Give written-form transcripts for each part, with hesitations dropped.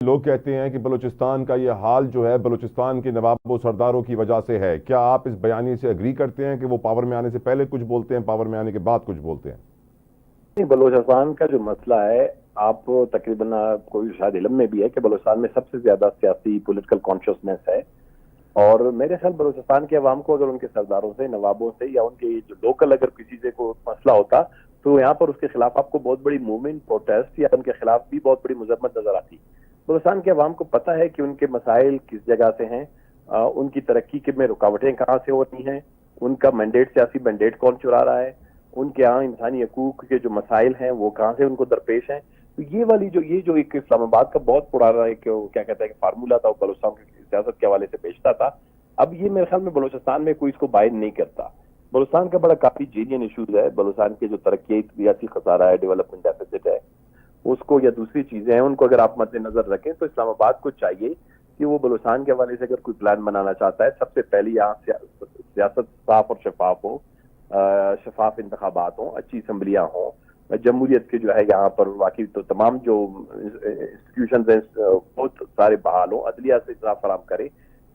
لوگ کہتے ہیں کہ بلوچستان کا یہ حال جو ہے بلوچستان کے نواب و سرداروں کی وجہ سے ہے. کیا آپ اس بیانیے سے اگری کرتے ہیں کہ وہ پاور میں آنے سے پہلے کچھ بولتے ہیں، پاور میں آنے کے بعد کچھ بولتے ہیں؟ نہیں، بلوچستان کا جو مسئلہ ہے، آپ تقریباً کوئی شاید علم میں بھی ہے کہ بلوچستان میں سب سے زیادہ سیاسی پولیٹیکل کانشیسنیس ہے. اور میرے خیال بلوچستان کے عوام کو اگر ان کے سرداروں سے، نوابوں سے، یا ان کے جو لوکل اگر کسی سے کوئی مسئلہ ہوتا تو یہاں پر اس کے خلاف آپ کو بہت بڑی موومنٹ، پروٹیسٹ یا ان کے خلاف بھی بہت بڑی مذمت نظر آتی. بلوچستان کے عوام کو پتہ ہے کہ ان کے مسائل کس جگہ سے ہیں، ان کی ترقی کے میں رکاوٹیں کہاں سے ہوتی ہیں، ان کا مینڈیٹ، سیاسی مینڈیٹ کون چرا رہا ہے، ان کے یہاں انسانی حقوق کے جو مسائل ہیں وہ کہاں سے ان کو درپیش ہیں. تو یہ جو ایک اسلام آباد کا بہت پرانا ایک کیا کہتے ہیں کہ فارمولا تھا، وہ بلوچستان کی سیاست کے حوالے سے بیچتا تھا. اب یہ میرے خیال میں بلوچستان میں کوئی اس کو بائن نہیں کرتا. بلوچستان کا بڑا کافی جینین ایشوز ہے. بلوچستان کے جو ترقیاتی خسارہ ہے، ڈیولپمنٹ ڈیفیسٹ ہے، اس کو یا دوسری چیزیں ہیں ان کو اگر آپ مد نظر رکھیں تو اسلام آباد کو چاہیے کہ وہ بلوچستان کے حوالے سے اگر کوئی پلان بنانا چاہتا ہے، سب سے پہلے یہاں سیاست صاف اور شفاف ہو، شفاف انتخابات ہوں، اچھی اسمبلیاں ہوں، جمہوریت کے جو ہے یہاں پر واقعی تو تمام جو انسٹیٹیوشنز ہیں بہت سارے بحال ہوں، عدلیہ سے اطلاع فراہم کرے،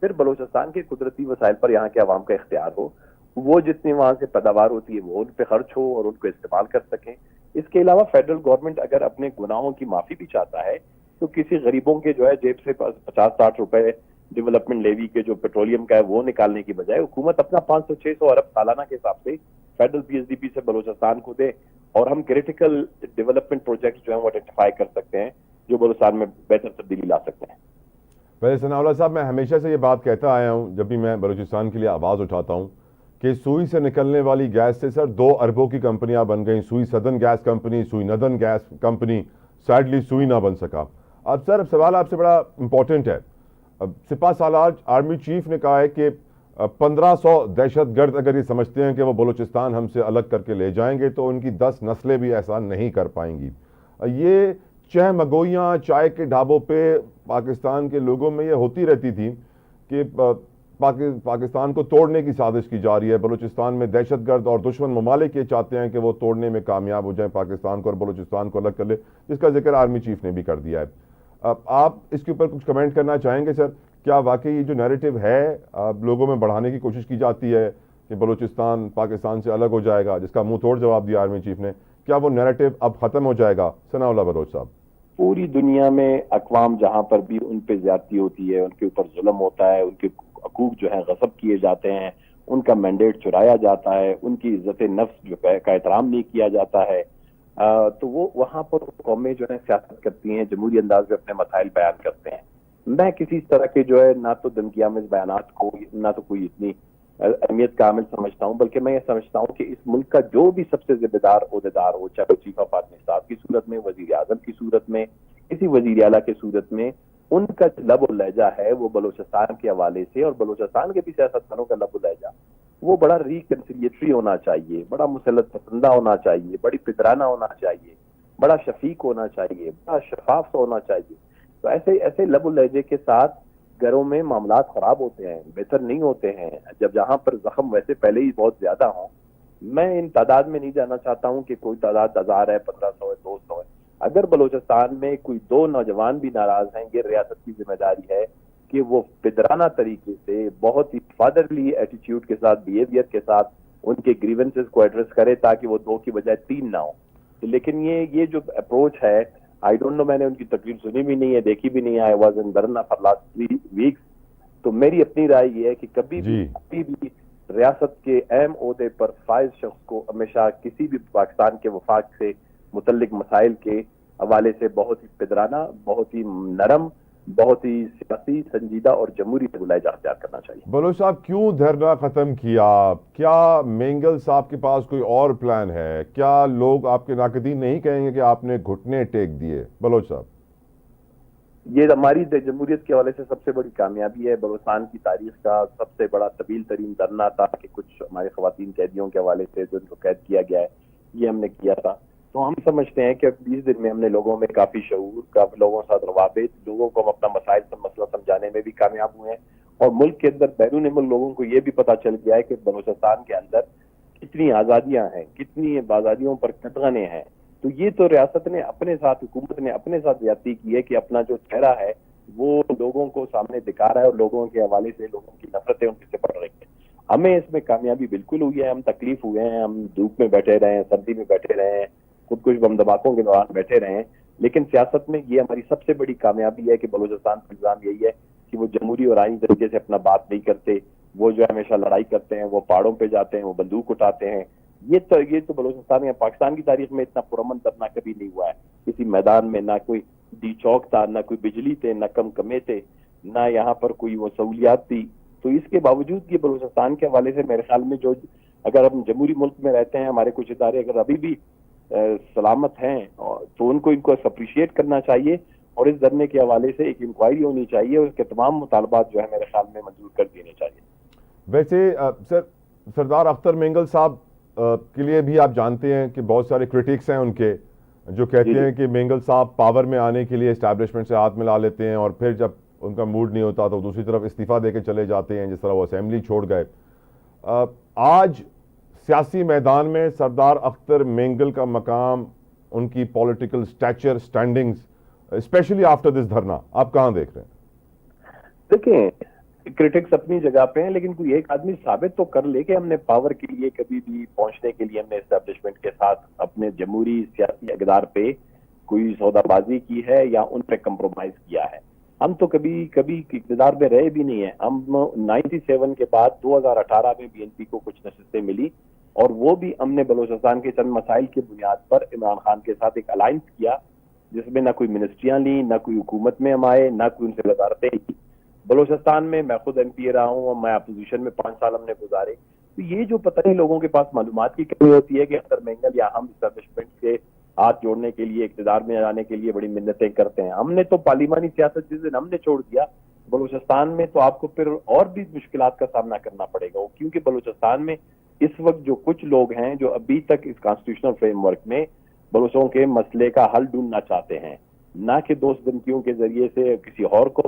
پھر بلوچستان کے قدرتی وسائل پر یہاں کے عوام کا اختیار ہو، وہ جتنی وہاں سے پیداوار ہوتی ہے وہ ان پہ خرچ ہو اور ان کو استعمال کر سکیں. اس کے علاوہ فیڈرل گورنمنٹ اگر اپنے گناہوں کی معافی بھی چاہتا ہے تو کسی غریبوں کے جو ہے جیب سے 50-60 روپے ڈیولپمنٹ لیوی کے جو پیٹرولیم کا ہے وہ نکالنے کی بجائے حکومت اپنا 500-600 ارب سالانہ کے حساب سے federal P S D P سے بلوچستان کو دے اور ہم کریٹیکل ڈیولپمنٹ پروجیکٹس جو ہیں وہ آئیڈینٹیفائی کر سکتے ہیں جو بلوچستان میں بہتر تبدیلی لا سکتے ہیں. ویسے ثناء اللہ صاحب، میں ہمیشہ سے یہ بات کہتا آیا ہوں جب بھی میں بلوچستان کے لیے آواز اٹھاتا ہوں کہ سوئی سے نکلنے والی گیس سے سر 2 اربوں کی کمپنیاں بن گئیں. سوئی سدرن گیس کمپنی، سوئی ندرن گیس کمپنی، سیڈلی سوئی نہ بن سکا. اب سر سوال آپ سے بڑا امپورٹنٹ ہے. سپاہ سالار آرمی چیف نے کہا ہے کہ 1500 دہشت گرد اگر یہ سمجھتے ہیں کہ وہ بلوچستان ہم سے الگ کر کے لے جائیں گے تو ان کی 10 نسلیں بھی ایسا نہیں کر پائیں گی. یہ چہ مگویاں چائے کے ڈھابوں پہ پاکستان کے لوگوں میں یہ ہوتی رہتی تھی کہ پاکستان کو توڑنے کی سازش کی جا رہی ہے. بلوچستان میں دہشت گرد اور دشمن ممالک یہ چاہتے ہیں کہ وہ توڑنے میں کامیاب ہو جائیں پاکستان کو اور بلوچستان کو الگ کر لے، جس کا ذکر آرمی چیف نے بھی کر دیا ہے. آپ اس کے اوپر کچھ کمنٹ کرنا چاہیں گے سر؟ کیا واقعی یہ جو نیریٹو ہے لوگوں میں بڑھانے کی کوشش کی جاتی ہے کہ بلوچستان پاکستان سے الگ ہو جائے گا، جس کا منہ توڑ جواب دیا آرمی چیف نے، کیا وہ نیریٹو اب ختم ہو جائے گا؟ ثناء اللہ بلوچ صاحب. پوری دنیا میں اقوام جہاں پر بھی ان پہ زیادتی ہوتی ہے، ان کے اوپر ظلم ہوتا ہے، ان کے حقوق جو ہیں غصب کیے جاتے ہیں، ان کا مینڈیٹ چرایا جاتا ہے، ان کی عزت نفس جو ہے کا احترام نہیں کیا جاتا ہے، تو وہ وہاں پر قومیں جو ہیں سیاست کرتی ہیں، جمہوری انداز میں اپنے مسائل بیان کرتے ہیں. میں کسی طرح کے جو ہے نہ تو دھمکیآمیز بیانات کو نہ تو کوئی اتنی اہمیت کا عامل سمجھتا ہوں، بلکہ میں یہ سمجھتا ہوں کہ اس ملک کا جو بھی سب سے ذمہ دار عہدیدار ہو، چاہے وہ چیف آف آرمی اسٹاف کی صورت میں، وزیر اعظم کی صورت میں، کسی وزیر اعلیٰ کی صورت میں، ان کا لب و لہجہ ہے وہ بلوچستان کے حوالے سے اور بلوچستان کے بھی سیاستدانوں کا لب و لہجہ وہ بڑا ریکنسیلیٹری ہونا چاہیے، بڑا مسلط پسندہ ہونا چاہیے، بڑی پدرانہ ہونا چاہیے، بڑا شفیق ہونا چاہیے، بڑا شفاف ہونا چاہیے. تو ایسے لب و لہجے کے ساتھ گھروں میں معاملات خراب ہوتے ہیں، بہتر نہیں ہوتے ہیں جب جہاں پر زخم ویسے پہلے ہی بہت زیادہ ہوں. میں ان تعداد میں نہیں جانا چاہتا ہوں کہ کوئی تعداد 1000 ہے، 1500 ہے، 200 ہے. اگر بلوچستان میں کوئی 2 نوجوان بھی ناراض ہیں، یہ ریاست کی ذمہ داری ہے کہ وہ پدرانہ طریقے سے بہت ہی فادرلی ایٹیٹیوڈ کے ساتھ، بیہیویئر کے ساتھ ان کے گریونسز کو ایڈریس کرے تاکہ وہ 2 کی بجائے 3 نہ ہوں. لیکن یہ جو اپروچ ہے، آئی ڈونٹ نو، میں نے ان کی تقریر سنی بھی نہیں ہے، دیکھی بھی نہیں ہے. I was in Barna for last 3 ویکس. تو میری اپنی رائے یہ ہے کہ کبھی بھی ریاست کے اہم عہدے پر فائز شخص کو ہمیشہ کسی بھی پاکستان کے وفاق سے متعلق مسائل کے حوالے سے بہت ہی پدرانہ، بہت ہی نرم، بہت ہی سیاسی، سنجیدہ اور جمہوری لہجہ اختیار کرنا چاہیے. بلوچ صاحب، کیوں دھرنا ختم کیا؟ کیا مینگل صاحب کے پاس کوئی اور پلان ہے؟ کیا لوگ آپ کے ناقدین نہیں کہیں گے کہ آپ نے گھٹنے ٹیک دیے؟ بلوچ صاحب، یہ ہماری جمہوریت کے حوالے سے سب سے بڑی کامیابی ہے. بلوچستان کی تاریخ کا سب سے بڑا طویل ترین دھرنا تھا کہ کچھ ہمارے خواتین قیدیوں کے حوالے سے جو ان کو قید کیا گیا ہے، یہ ہم نے کیا تھا. تو ہم سمجھتے ہیں کہ 20 دن میں ہم نے لوگوں میں کافی شعور، کافی لوگوں کے ساتھ روابط، لوگوں کو ہم اپنا مسئلہ سمجھانے میں بھی کامیاب ہوئے ہیں. اور ملک کے اندر بیرون ملک لوگوں کو یہ بھی پتہ چل گیا ہے کہ بلوچستان کے اندر کتنی آزادیاں ہیں، کتنی آزادیوں پر قدغنیں ہیں. تو یہ تو ریاست نے اپنے ساتھ, حکومت نے اپنے ساتھ زیادتی کی ہے کہ اپنا جو چہرہ ہے وہ لوگوں کو سامنے دکھا رہا ہے اور لوگوں کے حوالے سے لوگوں کی نفرتیں ان سے بڑھ رہی ہیں. ہمیں اس میں کامیابی بالکل ہوئی ہے, ہم تکلیف ہوئے ہیں, ہم دھوپ میں بیٹھے رہے ہیں, سردی میں بیٹھے رہے ہیں, خودکش بم دھماکوں کے دوران بیٹھے رہے ہیں, لیکن سیاست میں یہ ہماری سب سے بڑی کامیابی ہے کہ بلوچستان کا نظام یہی ہے کہ وہ جمہوری اور آئینی طریقے سے اپنا بات نہیں کرتے, وہ جو ہمیشہ لڑائی کرتے ہیں, وہ پہاڑوں پہ جاتے ہیں, وہ بندوق اٹھاتے ہیں. یہ تو بلوچستان یا پاکستان کی تاریخ میں اتنا پرامن دھرنا کبھی نہیں ہوا ہے کسی میدان میں, نہ کوئی ڈی چوک تھا, نہ کوئی بجلی تھے, نہ کم کمے تھے, نہ یہاں پر کوئی وہ سہولیات تھی. تو اس کے باوجود یہ بلوچستان کے حوالے سے میرے خیال میں جو اگر ہم جمہوری ملک میں رہتے ہیں, ہمارے کچھ ادارے اگر ابھی بھی سلامت ہیں تو ان کو اپریشیٹ کرنا چاہیے, اور اس دھرنے کے حوالے سے ایک انکوائری ہونی چاہیے, اور اس کے تمام مطالبات جو ہے میرے خیال میں منظور کر دینے چاہیے. ویسے سر, سردار اختر مینگل صاحب کے لیے بھی آپ جانتے ہیں کہ بہت سارے کرٹکس ہیں ان کے جو کہتے ہیں کہ مینگل صاحب پاور میں آنے کے لیے اسٹیبلشمنٹ سے ہاتھ ملا لیتے ہیں, اور پھر جب ان کا موڈ نہیں ہوتا تو دوسری طرف استعفیٰ دے کے چلے جاتے ہیں, جس طرح وہ اسمبلی چھوڑ گئے. آج سیاسی میدان میں سردار اختر مینگل کا مقام, ان کی پولیٹیکل سٹیچر, سٹینڈنگز, اسپیشلی آفٹر دس دھرنا, آپ کہاں دیکھ رہے ہیں؟ دیکھیں, کرٹکس اپنی جگہ پہ ہیں, لیکن کوئی ایک آدمی ثابت تو کر لے کہ ہم نے پاور کے لیے کبھی بھی پہنچنے کے لیے ہم نے اسٹیبلشمنٹ کے ساتھ اپنے جمہوری سیاسی اقدار پہ کوئی سودا بازی کی ہے یا ان پہ کمپرومائز کیا ہے. ہم تو کبھی اقتدار میں رہے بھی نہیں ہیں. ہم 97 کے بعد 2018 میں بی این پی کو کچھ نشستیں ملی, اور وہ بھی ہم نے بلوچستان کے چند مسائل کی بنیاد پر عمران خان کے ساتھ ایک الائنس کیا, جس میں نہ کوئی منسٹریاں لیں, نہ کوئی حکومت میں ہم آئے, نہ کوئی ان سے وزارتیں لی. بلوچستان میں میں خود ایم پی اے رہا ہوں, اور میں اپوزیشن میں 5 سال ہم نے گزارے. تو یہ جو پتہ نہیں لوگوں کے پاس معلومات کی کمی ہوتی ہے کہ اختر مینگل یا ہم اسٹیبلشمنٹ کے ہاتھ جوڑنے کے لیے, اقتدار میں جانے کے لیے بڑی منتیں کرتے ہیں. ہم نے تو پارلیمانی سیاست جس دن ہم نے چھوڑ دیا بلوچستان میں, تو آپ کو پھر اور بھی مشکلات کا سامنا کرنا پڑے گا, کیونکہ بلوچستان میں اس وقت جو کچھ لوگ ہیں جو ابھی تک اس کانسٹیٹیوشنل فریم ورک میں بلوچوں کے مسئلے کا حل ڈھونڈنا چاہتے ہیں, نہ کہ دوست دھمکیوں کے ذریعے سے کسی اور کو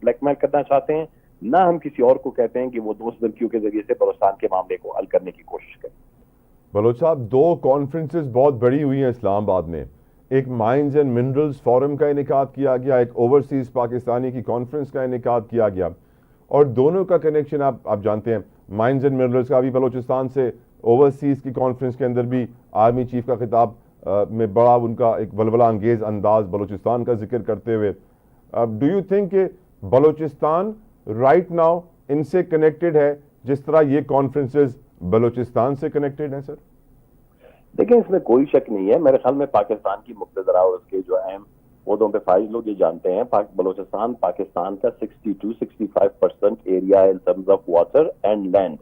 بلیک میل کرنا چاہتے ہیں, نہ ہم کسی اور کو کہتے ہیں کہ وہ دوست دھمکیوں کے ذریعے سے بلوچستان کے معاملے کو حل کرنے کی کوشش کریں. بلوچ صاحب, 2 کانفرنسز بہت بڑی ہوئی ہیں اسلام آباد میں. ایک مائنز اینڈ منرلز فورم کا انعقاد کیا گیا, ایک اوورسیز پاکستانی کی کانفرنس کا انعقاد کیا گیا, اور دونوں کا کنیکشن آپ جانتے ہیں. مائنز اینڈ منرلز کا بھی بلوچستان سے, اوورسیز کی کانفرنس کے اندر بھی آرمی چیف کا خطاب میں بڑا ان کا ایک ولولہ انگیز انداز بلوچستان کا ذکر کرتے ہوئے. ڈو یو تھنک کہ بلوچستان رائٹ ناؤ ان سے کنیکٹڈ ہے جس طرح یہ کانفرنسز بلوچستان سے کنیکٹڈ ہیں؟ سر دیکھیں, اس میں کوئی شک نہیں ہے. میرے خیال میں پاکستان کی مقتدرہ اور اس کے جو اہم عہدوں پہ فائز لوگ یہ جانتے ہیں, بلوچستان پاکستان کا 62-65% ایریا ہے in terms of water and land.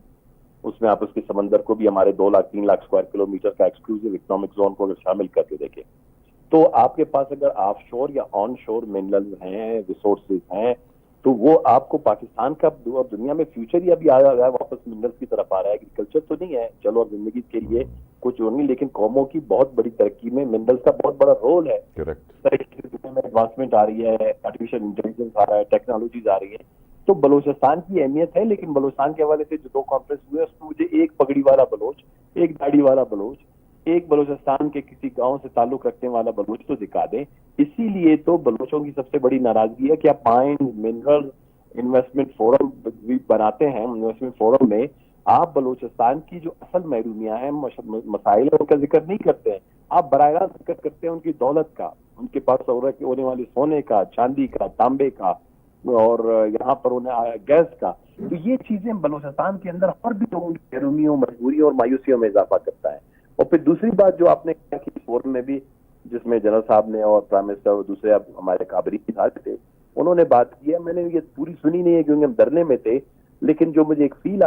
اس میں آپ اس کے سمندر کو بھی ہمارے 2 لاکھ 3 لاکھ اسکوائر کلومیٹر کا ایکسکلوسیو اکنامک زون کو اگر شامل کر کے دیکھیں, تو آپ کے پاس اگر آف شور یا آن شور منرلز ہیں, ریسورسز ہیں, تو وہ آپ کو پاکستان کا دنیا میں فیوچر ہی ابھی آیا ہے, واپس منرلز کی طرف آ رہا ہے. ایگریکلچر تو نہیں ہے, چلو اور زندگی کے لیے کچھ اور نہیں, لیکن قوموں کی بہت بڑی ترقی میں منرلز کا بہت بڑا رول ہے. دنیا میں ایڈوانسمنٹ آ رہی ہے, آرٹیفیشل انٹیلیجنس آ رہا ہے, ٹیکنالوجیز آ رہی ہیں, تو بلوچستان کی اہمیت ہے. لیکن بلوچستان کے حوالے سے جو 2 کانفرنس ہوئے اس میں مجھے ایک پگڑی والا بلوچ, ایک داڑھی والا بلوچ, ایک بلوچستان کے کسی گاؤں سے تعلق رکھنے والا بلوچ تو دکھا دیں. اسی لیے تو بلوچوں کی سب سے بڑی ناراضگی ہے کہ آپ مائن منرل انویسٹمنٹ فورم بھی بناتے ہیں, انویسٹمنٹ فورم میں آپ بلوچستان کی جو اصل محرومیاں ہیں, مسائل ہیں, ان کا ذکر نہیں کرتے ہیں. آپ براہ راست ذکر کرتے ہیں ان کی دولت کا, ان کے پاس ہونے والے سونے کا, چاندی کا, تانبے کا, اور یہاں پر انہیں گیس کا. تو یہ چیزیں بلوچستان کے اندر اور بھی لوگوں کی محرومیوں, مجبوریوں اور مایوسیوں میں اضافہ کرتا ہے. اور پھر دوسری بات جو آپ نے کہا کہ فورم میں بھی, جس میں جنرل صاحب نے اور پرائم منسٹر اور دوسرے ہمارے کابری تھے, انہوں نے بات کی ہے. میں نے یہ پوری سنی نہیں ہے کیونکہ ہم دھرنے میں تھے, لیکن جو مجھے ایک فیل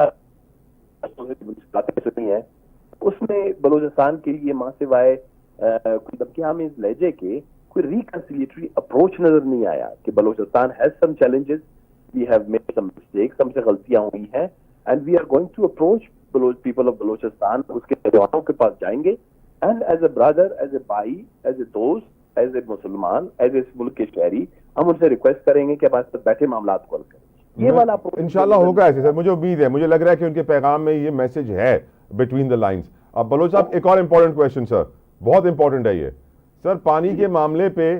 باتیں سنی ہے, اس میں بلوچستان کے لیے ماں سوائے کوئی دمکیامیز لہجے کے کوئی ریکنسیلیٹری اپروچ نظر نہیں آیا کہ Balochistan has some challenges, we have made some mistakes, ہم سے غلطیاں ہوئی ہیں, and we are going to approach people of Balochistan, اس کے جوانوں کے پاس جائیں گے, and as a brother, as a بھائی, ایز اے دوست, ایز اے مسلمان, ایز اے ملک کے شہری, ہم ان سے ریکویسٹ کریں گے کہ ہمارے ساتھ بیٹھے معاملات کو حل کریں. یہ والا انشاءاللہ ہوگا ایسے سر, مجھے امید ہے, مجھے لگ رہا ہے کہ ان کے پیغام میں یہ میسج ہے بٹوین دا لائنز. اب بلوچ صاحب, ایک اور امپورٹنٹ کویشچن سر, بہت امپورٹنٹ ہے یہ سر. پانی کے معاملے پہ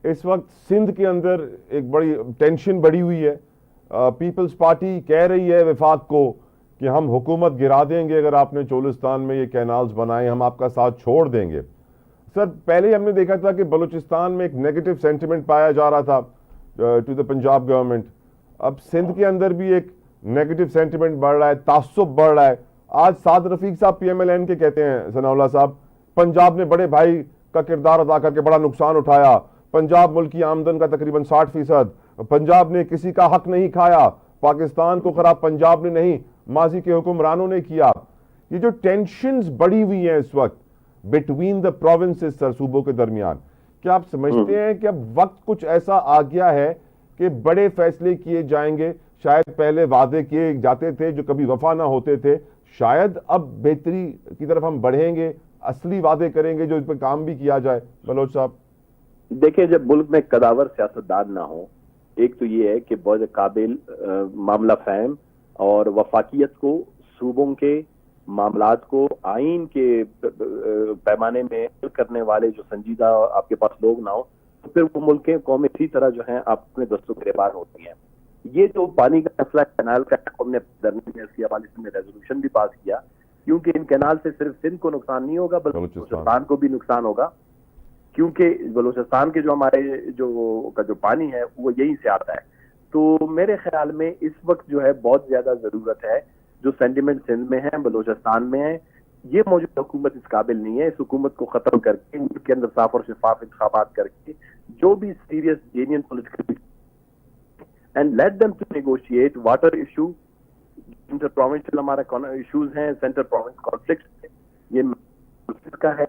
اس وقت سندھ کے اندر ایک بڑی ٹینشن بڑھی ہوئی ہے. پیپلز پارٹی کہہ رہی ہے وفاق کو کہ ہم حکومت گرا دیں گے اگر آپ نے چولستان میں یہ کینالز بنائے, ہم آپ کا ساتھ چھوڑ دیں گے. سر پہلے ہم نے دیکھا تھا کہ بلوچستان میں ایک نیگیٹو سینٹیمنٹ پایا جا رہا تھا ٹو دا پنجاب گورنمنٹ. اب سندھ کے اندر بھی ایک نیگیٹو سینٹیمنٹ بڑھ رہا ہے, تعصب بڑھ رہا ہے. آج سعد رفیق صاحب پی ایم ایل این کے کہتے ہیں ثناء اللہ صاحب پنجاب نے بڑے بھائی کا کردار ادا کر کے بڑا نقصان اٹھایا, پنجاب ملک کی آمدن کا تقریباً 60%, پنجاب نے کسی کا حق نہیں کھایا, پاکستان کو خراب پنجاب نے نہیں ماضی کے حکمرانوں نے کیا. یہ جو ٹینشنز بڑھی ہوئی ہیں اس وقت بٹوین دا پروونسز سر, صوبوں کے درمیان, کیا آپ سمجھتے ہیں کہ اب وقت کچھ ایسا آ گیا ہے کہ بڑے فیصلے کیے جائیں گے؟ شاید پہلے وعدے کیے جاتے تھے جو کبھی وفا نہ ہوتے تھے, شاید اب بہتری کی طرف ہم بڑھیں گے, اصلی وعدے کریں گے جو اس پہ کام بھی کیا جائے. بلوچ صاحب دیکھیں, جب ملک میں قداور سیاستدان نہ ہو, ایک تو یہ ہے کہ بہت قابل معاملہ فہم اور وفاقیت کو صوبوں کے معاملات کو آئین کے پیمانے میں حل کرنے والے جو سنجیدہ آپ کے پاس لوگ نہ ہو, تو پھر وہ ملکیں قومیں اسی طرح جو ہیں آپ اپنے دستوں گریبان ہوتی ہیں. یہ جو پانی کا مسئلہ کینال کا, ہم نے دھرنے میں اس کے حوالے سے ریزولوشن بھی پاس کیا, کیونکہ ان کینال سے صرف سندھ کو نقصان نہیں ہوگا بلکہ بلوچستان کو بھی نقصان ہوگا, کیونکہ بلوچستان کے جو ہمارے جو پانی ہے وہ یہیں سے آتا ہے. تو میرے خیال میں اس وقت جو ہے بہت زیادہ ضرورت ہے, جو سینٹیمنٹ سندھ میں ہیں, بلوچستان میں ہیں, یہ موجودہ حکومت اس قابل نہیں ہے. اس حکومت کو ختم کر کے ان کے اندر صاف اور شفاف انتخابات کر کے جو بھی serious genuine political and let them to negotiate water issue, inter provincial ہمارا ایشوز ہیں, سینٹر پروونس کانفلکٹ, یہ کا ہے